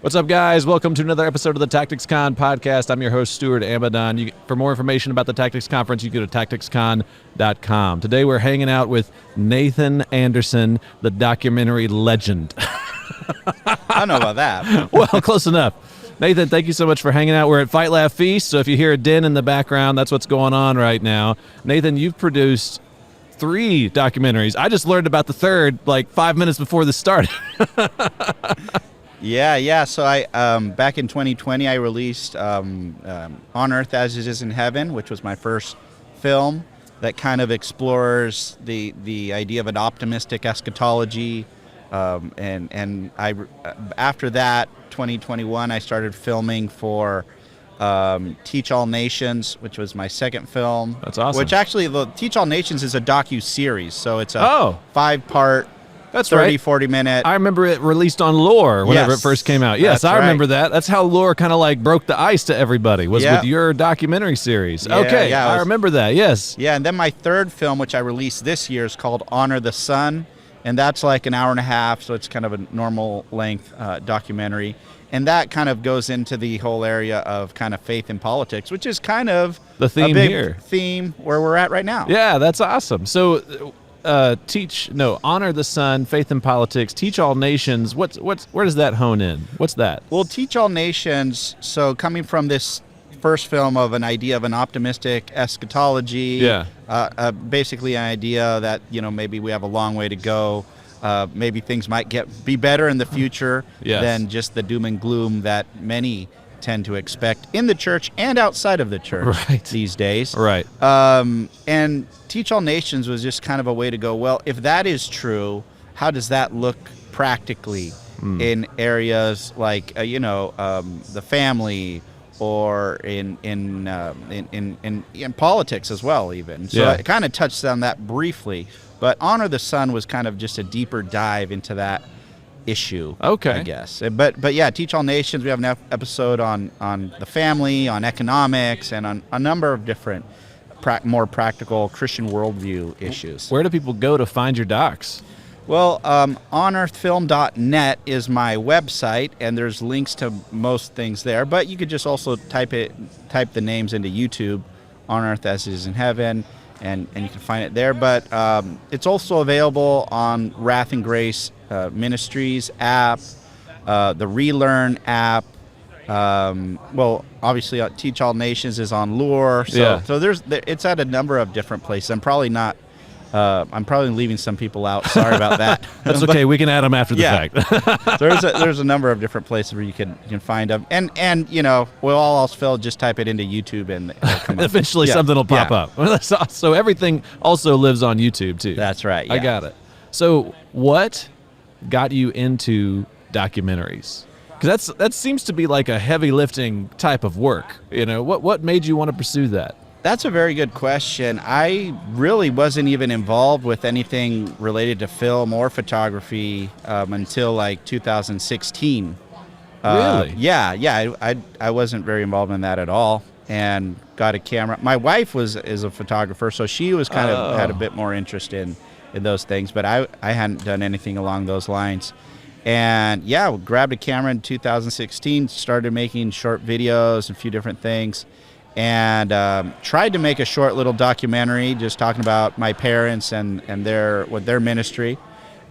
What's up, guys? Welcome to another episode of the Tactics Con podcast. I'm your host, Stuart Amidon. For more information about the Tactics Conference, you go to tacticscon.com. Today, we're hanging out with Nathan Anderson, the documentary legend. I don't know about that. Well, close enough. Nathan, thank you so much for hanging out. We're at Fight Laugh Feast, so if you hear a din in the background, that's what's going on right now. Nathan, you've produced 3 documentaries. I just learned about the third like 5 minutes before this started. Yeah. So I back in 2020, I released On Earth as It Is in Heaven, which was my first film that kind of explores the idea of an optimistic eschatology. And I after that, 2021, I started filming for Teach All Nations, which was my second film. That's awesome. Which actually, the Teach All Nations is a docu-series, so it's a 5-part. That's 30, right. 40 minute. I remember it released on Lore whenever it first came out. Yes, I remember that. That's how Lore kind of like broke the ice to everybody, was with your documentary series. I remember that, yes. Yeah, and then my third film, which I released this year, is called Honor the Sun, and that's like an hour and a half, so it's kind of a normal length documentary. And that kind of goes into the whole area of kind of faith and politics, which is kind of the theme a big here. Theme where we're at right now. Yeah, that's awesome. So Honor the Sun, Faith and Politics, Teach All Nations. Where does that hone in? What's that? Well, Teach All Nations, so coming from this first film of an idea of an optimistic eschatology, basically an idea that, maybe we have a long way to go. Maybe things might be better in the future than just the doom and gloom that many tend to expect in the church and outside of the church these days. Right. And Teach All Nations was just kind of a way to go, well, if that is true, how does that look practically in areas like, the family or in politics as well, even. So I kind of touched on that briefly, but Honor the Sun was kind of just a deeper dive into that issue, I guess. But yeah, Teach All Nations, we have an episode on the family, on economics, and on a number of different more practical Christian worldview issues. Where do people go to find your docs? Well, onearthfilm.net is my website, and there's links to most things there, but you could just also type the names into YouTube, On Earth as It Is in Heaven, and you can find it there. But it's also available on Wrath and Grace Ministries app, the Relearn app. Well, obviously, Teach All Nations is on Lure. So it's at a number of different places. I'm probably leaving some people out. Sorry about that. That's okay. We can add them after the fact. There's a number of different places where you can find them, and we'll also just type it into YouTube and it'll come up. Eventually something will pop up. So everything also lives on YouTube too. That's right. Yeah. I got it. So what got you into documentaries? Because that seems to be like a heavy lifting type of work. What made you want to pursue that? That's a very good question. I really wasn't even involved with anything related to film or photography until like 2016. Really? Yeah. I wasn't very involved in that at all, and got a camera. My wife is a photographer, so she was kind of had a bit more interest in those things, but I hadn't done anything along those lines. And grabbed a camera in 2016, started making short videos and a few different things, and tried to make a short little documentary just talking about my parents and their ministry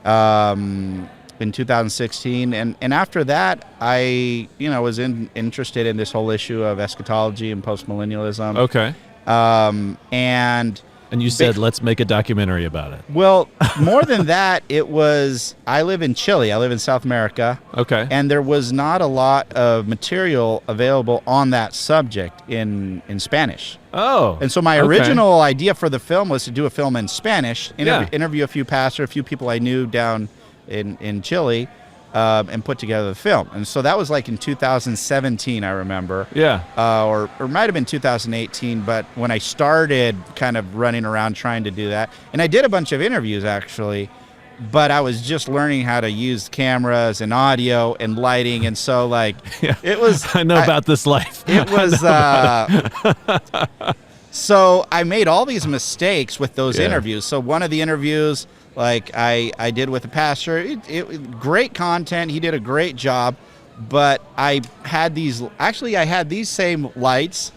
in 2016. And after that, I was interested in this whole issue of eschatology and postmillennialism. Okay. And you said, let's make a documentary about it. Well, more than that, I live in Chile. I live in South America. Okay. And there was not a lot of material available on that subject in Spanish. Oh. And so my original idea for the film was to do a film in Spanish, interview a few pastors, a few people I knew down in Chile, and put together the film. And so that was like in 2017, I remember. Yeah. Or it might have been 2018, but when I started kind of running around trying to do that, and I did a bunch of interviews actually, but I was just learning how to use cameras and audio and lighting, and so it was... I know about this life. It was... So I made all these mistakes with those interviews. So one of the interviews... I did with a pastor. It great content. He did a great job. but I had these same lights,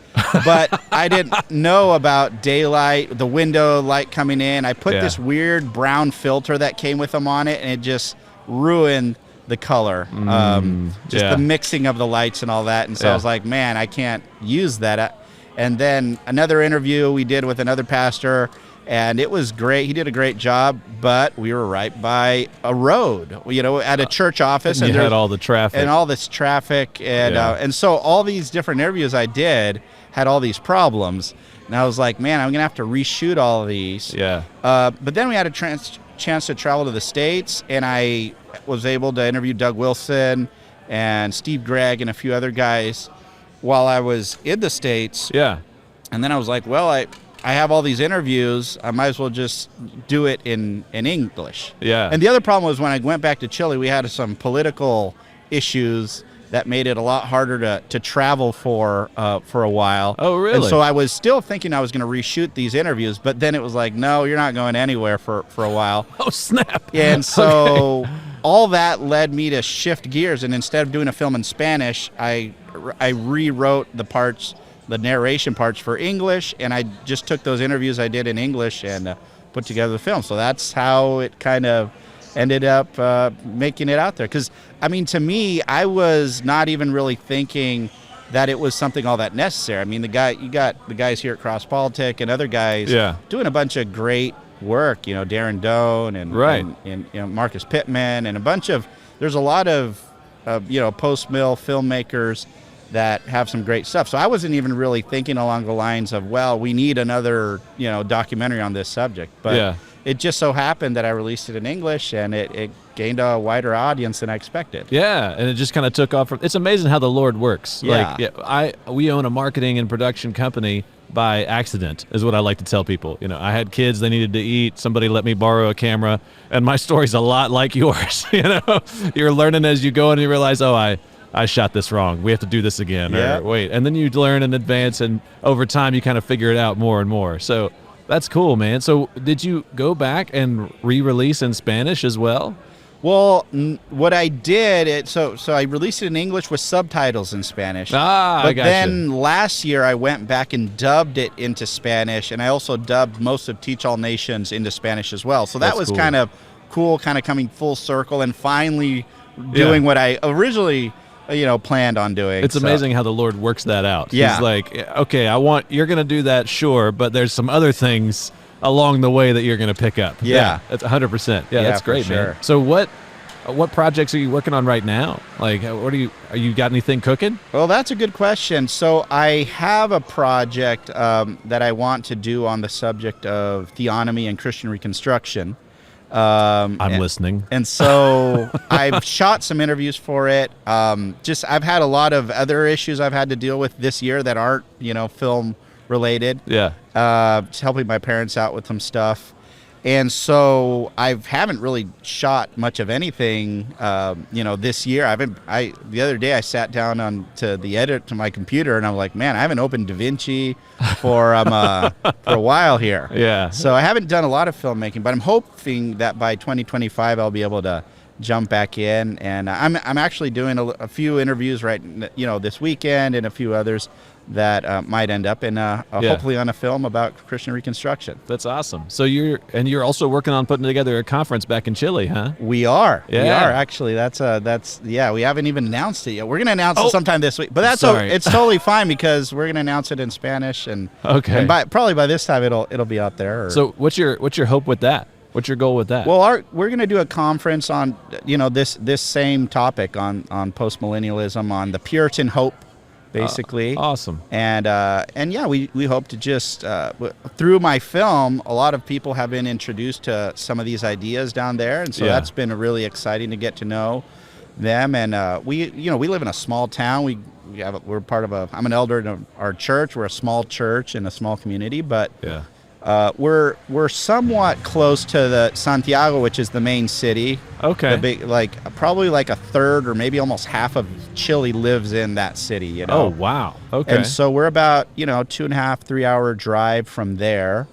but I didn't know about daylight, the window light coming in. I put this weird brown filter that came with them on it, and it just ruined the color, the mixing of the lights and all that. And so I was like, man, I can't use that. And then another interview we did with another pastor, and it was great. He did a great job, but we were right by a road, at a church office. And you had all the traffic. And all this traffic. And so all these different interviews I did had all these problems. And I was like, man, I'm going to have to reshoot all of these. Yeah. But then we had a chance to travel to the States, and I was able to interview Doug Wilson and Steve Gregg and a few other guys while I was in the States. Yeah. And then I was like, well, I have all these interviews. I might as well just do it in English. Yeah. And the other problem was when I went back to Chile, we had some political issues that made it a lot harder to travel for a while. Oh, really? And so I was still thinking I was going to reshoot these interviews, but then it was like, no, you're not going anywhere for a while. Oh, snap. And so all that led me to shift gears, and instead of doing a film in Spanish, I rewrote the narration parts for English, and I just took those interviews I did in English and put together the film. So that's how it kind of ended up making it out there. Because, I mean, to me, I was not even really thinking that it was something all that necessary. I mean, you got the guys here at Cross Politic and other guys doing a bunch of great work, Darren Doan and Marcus Pittman and there's a lot of Postmill filmmakers that have some great stuff. So I wasn't even really thinking along the lines of, well, we need another, documentary on this subject. But it just so happened that I released it in English, and it gained a wider audience than I expected. Yeah, and it just kind of took off. It's amazing how the Lord works. Yeah. We own a marketing and production company by accident, is what I like to tell people. I had kids, they needed to eat, somebody let me borrow a camera, and my story's a lot like yours. You're learning as you go, and you realize, oh, I shot this wrong. We have to do this again. Yeah. Or wait. And then you learn in advance, and over time you kind of figure it out more and more. So that's cool, man. So did you go back and re-release in Spanish as well? Well, what I did, so I released it in English with subtitles in Spanish. But I gotcha. Then last year I went back and dubbed it into Spanish, and I also dubbed most of Teach All Nations into Spanish as well. So that was cool. Kind of cool, kind of coming full circle and finally doing what I originally planned on doing. It's amazing how the Lord works that out. Yeah. He's like, okay, you're going to do that, sure, but there's some other things along the way that you're going to pick up. Yeah. That's 100%. Yeah, that's great, sure. man. So what projects are you working on right now? Like, are you got anything cooking? Well, that's a good question. So I have a project that I want to do on the subject of theonomy and Christian Reconstruction. I'm listening. And so I've shot some interviews for it. I've had a lot of other issues I've had to deal with this year that aren't, film related. Yeah. Just helping my parents out with some stuff. And so I haven't really shot much of anything, this year. The other day I sat down to the edit to my computer, and I'm like, man, I haven't opened DaVinci for a while here. Yeah. So I haven't done a lot of filmmaking, but I'm hoping that by 2025 I'll be able to jump back in. And I'm actually doing a few interviews this weekend, and a few others that might end up in hopefully on a film about Christian Reconstruction. That's awesome. So you're also working on putting together a conference back in Chile, huh? We are. Yeah. We are actually. We haven't even announced it yet. We're going to announce it sometime this week. But it's totally fine, because we're going to announce it in Spanish, and probably by this time it'll be out there. So what's your hope with that? What's your goal with that? Well, we're going to do a conference on this same topic on postmillennialism, on the Puritan hope, basically. Awesome. And we hope to just through my film, a lot of people have been introduced to some of these ideas down there, and so that's been really exciting to get to know them. And we live in a small town. We're part of I'm an elder in our church. We're a small church in a small community, but we're somewhat close to the Santiago, which is the main city. Okay. The big, probably like a third or maybe almost half of Chile lives in that city. Oh, wow. Okay. And so we're about 2.5, 3 hour drive from there,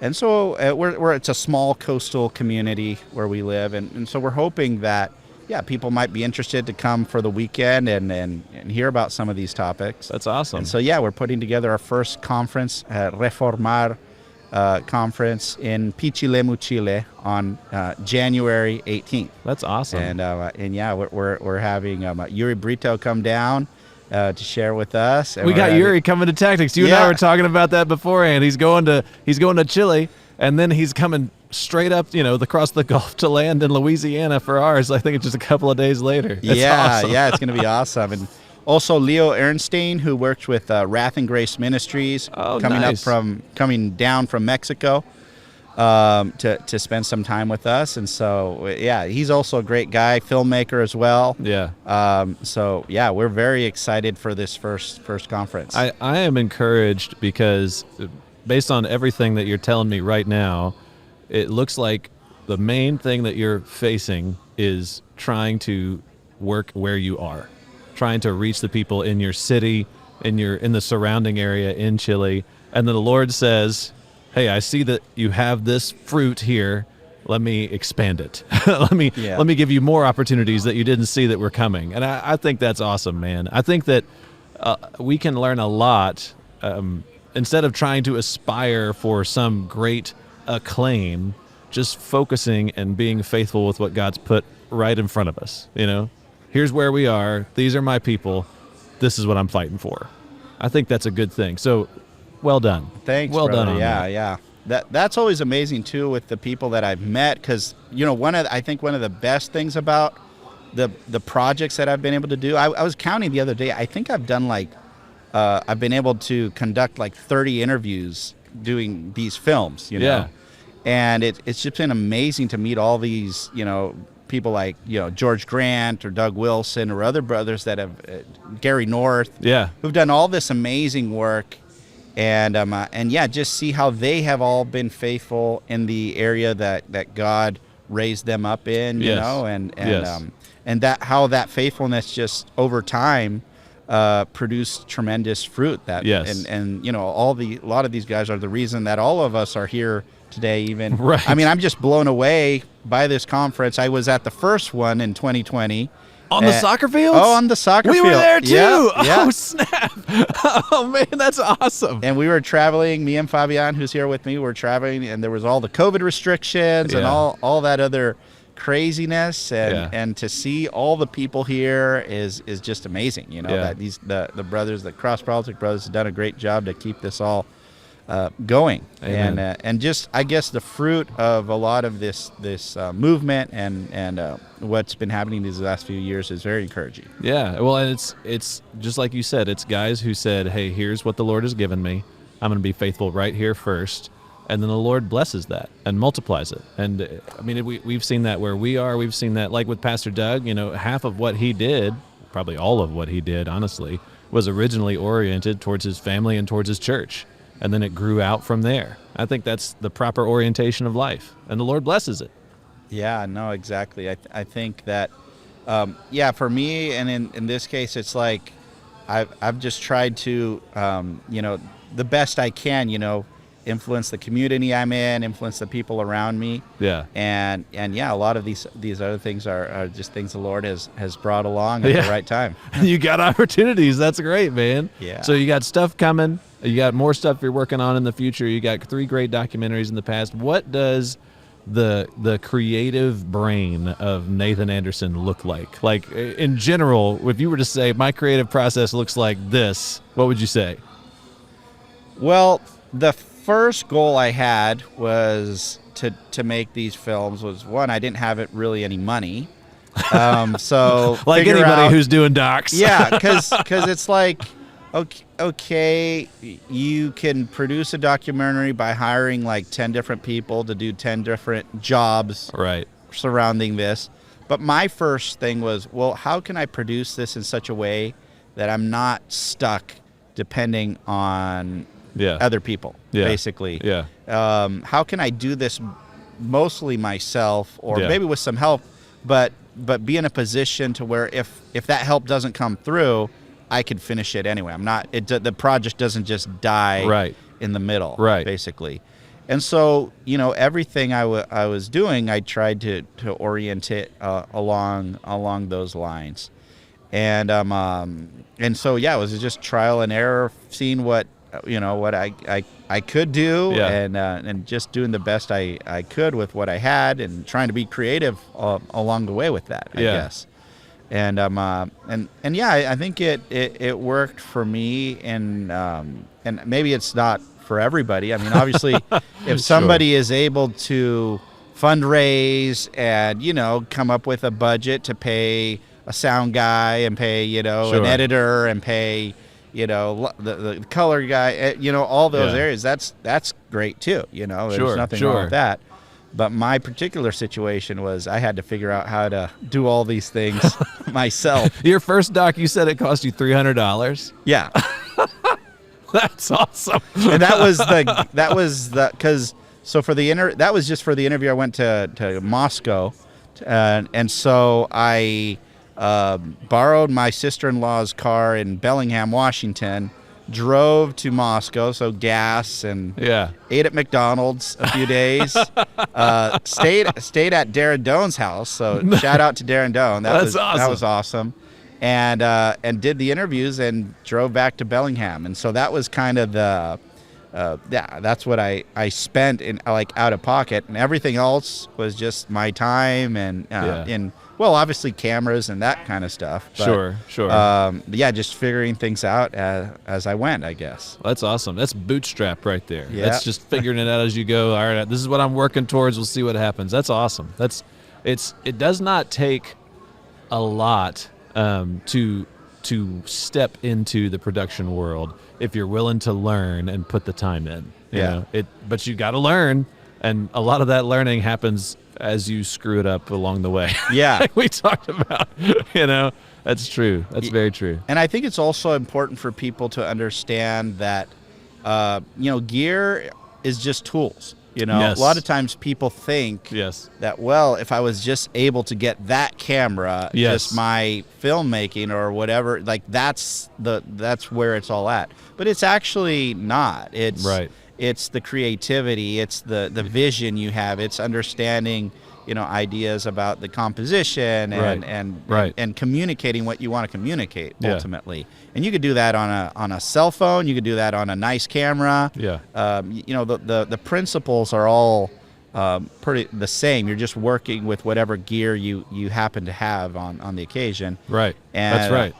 and so it's a small coastal community where we live, and so we're hoping that yeah, people might be interested to come for the weekend and hear about some of these topics. That's awesome. And so, yeah, we're putting together our first conference, Reformar conference in Pichilemu, Chile on January 18th. That's awesome. And yeah, we're having Yuri Brito come down to share with us. And we got Yuri coming to Tactics. You and I were talking about that beforehand. He's going to Chile, and then he's coming straight up, across the Gulf to land in Louisiana for ours. I think it's just a couple of days later. That's awesome. Yeah, it's going to be awesome. And also Leo Ernstein, who works with Wrath and Grace Ministries, coming down from Mexico to spend some time with us. And so, yeah, he's also a great guy, filmmaker as well. Yeah. So, yeah, we're very excited for this first conference. I am encouraged because based on everything that you're telling me right now, it looks like the main thing that you're facing is trying to work where you are, trying to reach the people in your city, in the surrounding area in Chile. And then the Lord says, hey, I see that you have this fruit here. Let me expand it. Let me give you more opportunities that you didn't see that were coming. And I think that's awesome, man. I think that we can learn a lot instead of trying to aspire for some great acclaim, just focusing and being faithful with what God's put right in front of us. Here's where we are. These are my people. This is what I'm fighting for. I think that's a good thing. So, well done. Thanks, well brother. done on that. Yeah. That's always amazing too with the people that I've met, because I think one of the best things about the projects that I've been able to do. I was counting the other day. I think I've done I've been able to conduct 30 interviews doing these films. Yeah. And it's just been amazing to meet all these people like George Grant or Doug Wilson or other brothers that have Gary North, who've done all this amazing work, and just see how they have all been faithful in the area that God raised them up in, and that how that faithfulness just over time produced tremendous fruit. A lot of these guys are the reason that all of us are here today. Even right. I mean, I'm just blown away by this conference. I was at the first one in 2020 on the soccer field. On the soccer field. We were there too. Yeah. Oh snap! Oh man, that's awesome. And we were traveling. Me and Fabian, who's here with me, were traveling, and there was all the COVID restrictions and all that other craziness, and to see all the people here is just amazing. That the brothers, the Cross Politic brothers, have done a great job to keep this all going. Amen. And just I guess the fruit of a lot of this movement and what's been happening these last few years is very encouraging. Yeah, well, and it's just like you said, it's guys who said, hey, here's what the Lord has given me. I'm going to be faithful right here first. And then the Lord blesses that and multiplies it. And I mean, we've seen that where we are. We've seen that like with Pastor Doug, half of what he did, probably all of what he did, honestly, was originally oriented towards his family and towards his church. And then it grew out from there. I think that's the proper orientation of life. And the Lord blesses it. Yeah, no, exactly. I think that, for me, and in this case, it's like I've just tried to, the best I can, influence the community I'm in, influence the people around me. Yeah. And a lot of these other things are just things the Lord has brought along at the right time. You got opportunities. That's great, man. Yeah. So you got stuff coming. You got more stuff you're working on in the future. You got 3 great documentaries in the past. What does the creative brain of Nathan Anderson look like? Like in general, if you were to say my creative process looks like this, what would you say? Well, the first goal I had was to make these films was, one, I didn't have really any money. So like anybody who's doing docs. Yeah, because it's like, okay, you can produce a documentary by hiring 10 different people to do 10 different jobs surrounding this. But my first thing was, well, how can I produce this in such a way that I'm not stuck depending on other people, basically? Yeah. How can I do this mostly myself, or maybe with some help, but be in a position to where if that help doesn't come through, I could finish it anyway. The project doesn't just die in the middle, basically. And so, everything I was doing, I tried to orient it along those lines. And so, yeah, it was just trial and error, seeing what I could do, and just doing the best I could with what I had, and trying to be creative along the way with that, I guess. And yeah, I think it worked for me, and maybe it's not for everybody. I mean, obviously, if somebody is able to fundraise and come up with a budget to pay a sound guy and pay an editor and pay the color guy, all those areas, that's great too. There's nothing wrong with that. But my particular situation was I had to figure out how to do all these things myself. Your first doc, you said it cost you $300. Yeah. That's awesome. And that was because that was just for the interview. I went to Moscow, and so I borrowed my sister-in-law's car in Bellingham, Washington, drove to Moscow, so gas, and ate at McDonald's a few days. Stayed at Darren Doan's house, so shout out to Darren Doan. That's awesome. That was awesome. And did the interviews and drove back to Bellingham. And so that was kind of that's what I spent in out of pocket, and everything else was just my time and obviously cameras and that kind of stuff. But, Sure. Just figuring things out as I went, I guess. Well, that's awesome. That's bootstrap right there. Yeah. That's just figuring it out as you go. All right, this is what I'm working towards. We'll see what happens. That's awesome. It does not take a lot to step into the production world if you're willing to learn and put the time in. You know? But you got to learn, and a lot of that learning happens as you screw it up along the way. Yeah. Like we talked about, that's true. That's very true. And I think it's also important for people to understand that, gear is just tools. Yes. A lot of times people think that, well, if I was just able to get that camera, just my filmmaking or whatever, that's where it's all at. But it's actually not. It's the creativity, it's the vision you have, it's understanding, ideas about the composition and communicating what you want to communicate ultimately. And you could do that on a cell phone, you could do that on a nice camera. The principles are all pretty the same. You're just working with whatever gear you happen to have on the occasion. Right. And, that's right.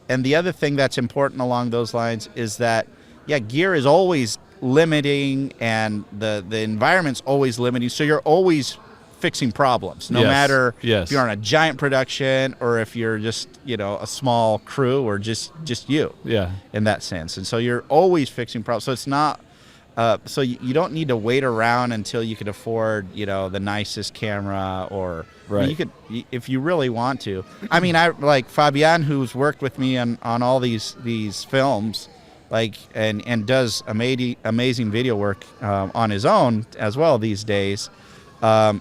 And the other thing that's important along those lines is that gear is always limiting, and the environment's always limiting, so you're always fixing problems, no matter if you're on a giant production or if you're just a small crew or just you in that sense. And so you're always fixing problems, so it's not so you don't need to wait around until you can afford the nicest camera, or you could, if you really want to. I mean, I like Fabian, who's worked with me on all these films, and does amazing video work on his own as well these days.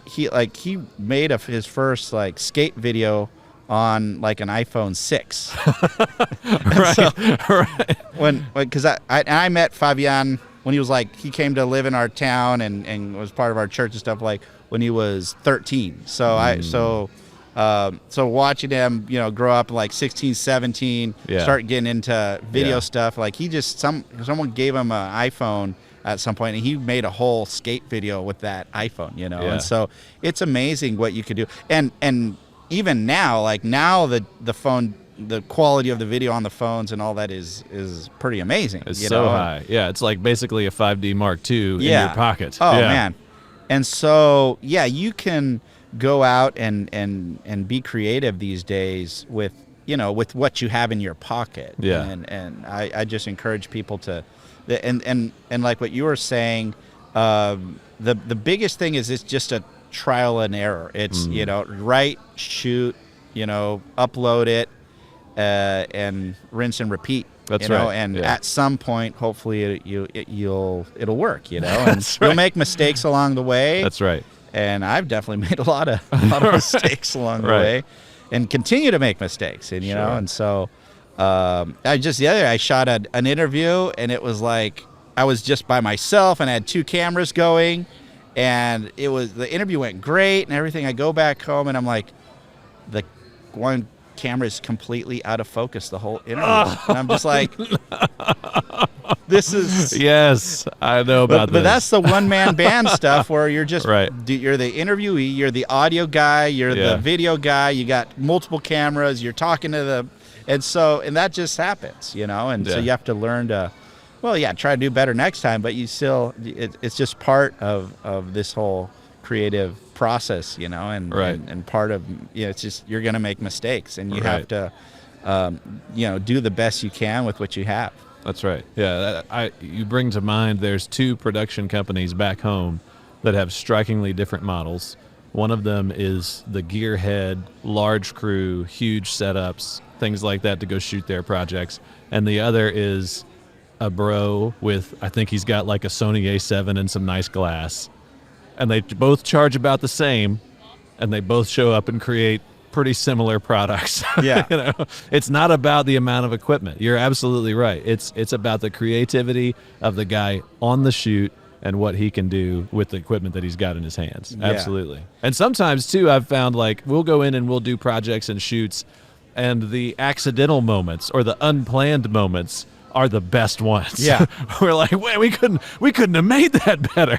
He made his first skate video on an iPhone 6. Because I met Fabian when he was he came to live in our town and was part of our church and stuff when he was 13. So so watching him, grow up 16, 17, start getting into video stuff. Someone gave him an iPhone at some point, and he made a whole skate video with that iPhone, And so it's amazing what you could do. And even now, the phone, the quality of the video on the phones and all that is pretty amazing. It's so high. Yeah, it's basically a 5D Mark II in your pocket. Oh, man. And so, you can go out and be creative these days with what you have in your pocket. And I just encourage people to, and like what you were saying, the biggest thing is it's just a trial and error. It's write, shoot, upload it, and rinse and repeat. That's right. And at some point, hopefully it'll work. And you'll make mistakes along the way. That's right. And I've definitely made a lot of mistakes along the way, and continue to make mistakes. And and so I shot an interview, and it was I was just by myself and I had 2 cameras going, and the interview went great and everything. I go back home and I'm like, the one camera is completely out of focus the whole interview. And I'm just like, this is... Yes, I know about this. But that's the one-man band stuff where you're just... Right. You're the interviewee, you're the audio guy, you're the video guy, you got multiple cameras, you're talking to the... And that just happens, And so you have to learn to... Well, try to do better next time, but you still... It's just part of this whole creative process, and right. and part of it's just you're going to make mistakes, and you have to do the best you can with what you have. That's right. Yeah, you bring to mind there's 2 production companies back home that have strikingly different models. One of them is the gearhead, large crew, huge setups, things like that to go shoot their projects, and the other is a bro with, I think he's got like a Sony A7 and some nice glass. And they both charge about the same, and they both show up and create pretty similar products. Yeah. It's not about the amount of equipment. You're absolutely right. It's about the creativity of the guy on the shoot and what he can do with the equipment that he's got in his hands. Yeah. Absolutely. And sometimes too, I've found like we'll go in and we'll do projects and shoots, and the accidental moments or the unplanned moments are the best ones. Yeah. We're like, wait, we couldn't have made that better.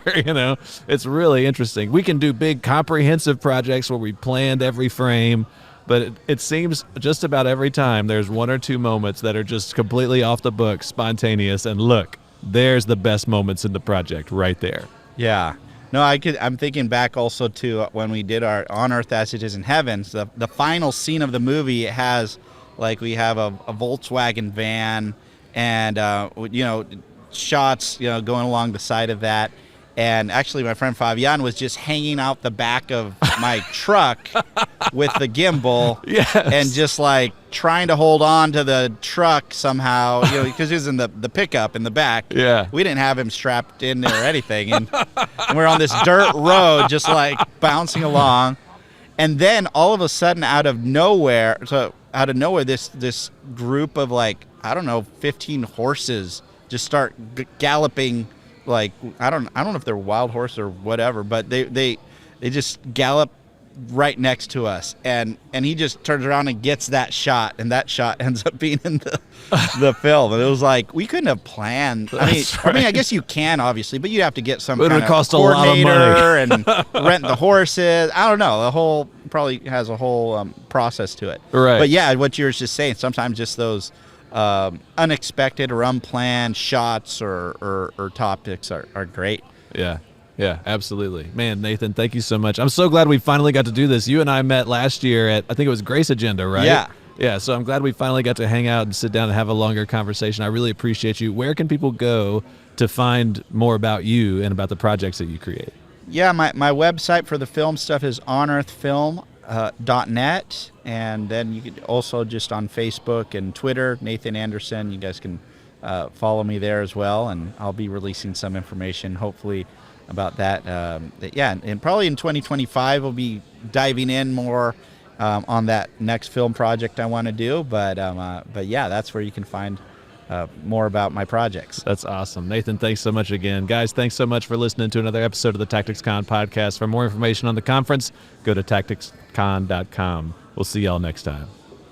It's really interesting. We can do big comprehensive projects where we planned every frame, but it seems just about every time there's 1 or 2 moments that are just completely off the book, spontaneous, and look, there's the best moments in the project right there. Yeah. No, I'm thinking back also to when we did our On Earth as It Is in Heaven. So the final scene of the movie, it has, like, we have a Volkswagen van, and shots going along the side of that, and actually my friend Fabian was just hanging out the back of my truck with the gimbal, yes, and just like trying to hold on to the truck somehow, because he was in the pickup in the back. Yeah, we didn't have him strapped in there or anything, and we're on this dirt road just like bouncing along, and then all of a sudden out of nowhere this group of, like, I don't know, 15 horses just start galloping, like, I don't know if they're wild horse or whatever, but they just gallop right next to us, and he just turns around and gets that shot, and that shot ends up being in the film. And it was like, we couldn't have planned. I mean, I guess you can, obviously, but you'd have to get some kind of coordinator and rent the horses. I don't know. The whole probably has a whole process to it. Right. But yeah, what you were just saying, sometimes just those unexpected or unplanned shots or topics are great. Yeah, absolutely. Man, Nathan, thank you so much. I'm so glad we finally got to do this. You and I met last year at, I think it was Grace Agenda, right? Yeah. Yeah, so I'm glad we finally got to hang out and sit down and have a longer conversation. I really appreciate you. Where can people go to find more about you and about the projects that you create? Yeah, my website for the film stuff is onearthfilm.net, and then you could also just on Facebook and Twitter, Nathan Anderson. You guys can follow me there as well, and I'll be releasing some information, hopefully, about that. And probably in 2025 we'll be diving in more on that next film project I want to do. But yeah, that's where you can find more about my projects. That's awesome. Nathan, thanks so much again. Guys, thanks so much for listening to another episode of the TacticsCon podcast. For more information on the conference, go to tacticscon.com. We'll see y'all next time.